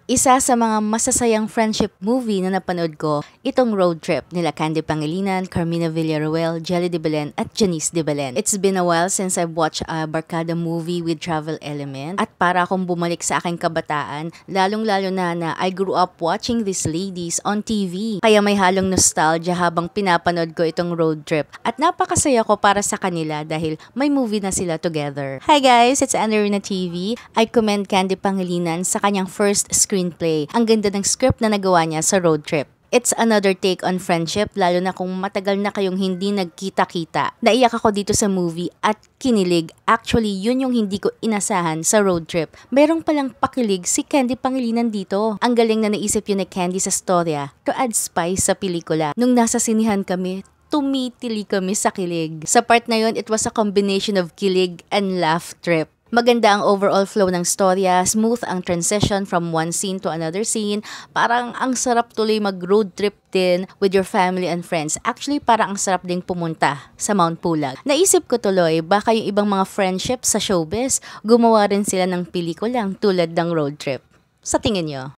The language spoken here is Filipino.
Isa sa mga masasayang friendship movie na napanood ko, itong Road Trip nila Candy Pangilinan, Carmina Villaruel, Jelly de Belen at Janice de Belen. It's been a while since I've watched a barkada movie with travel element at para akong bumalik sa aking kabataan, lalong-lalo na I grew up watching these ladies on TV. Kaya may halong nostalgia habang pinapanood ko itong Road Trip at napakasaya ko para sa kanila dahil may movie na sila together. Hi guys, it's Anarina TV. I commend Candy Pangilinan sa kanyang first screenplay. Ang ganda ng script na nagawa niya sa Road Trip. It's another take on friendship, lalo na kung matagal na kayong hindi nagkita-kita. Naiyak ako dito sa movie at kinilig. Actually, yun yung hindi ko inasahan sa Road Trip. Merong palang pakilig si Candy Pangilinan dito. Ang galing na naisip yun ni Candy sa storya to add spice sa pelikula. Nung nasa sinihan kami, tumitili kami sa kilig. Sa part na yun, it was a combination of kilig and laugh trip. Maganda ang overall flow ng storya, smooth ang transition from one scene to another scene. Parang ang sarap tuloy mag-road trip din with your family and friends. Actually, parang ang sarap ding pumunta sa Mount Pulag. Naisip ko tuloy, baka yung ibang mga friendships sa showbiz, gumawa rin sila ng pelikulang tulad ng Road Trip. Sa tingin nyo?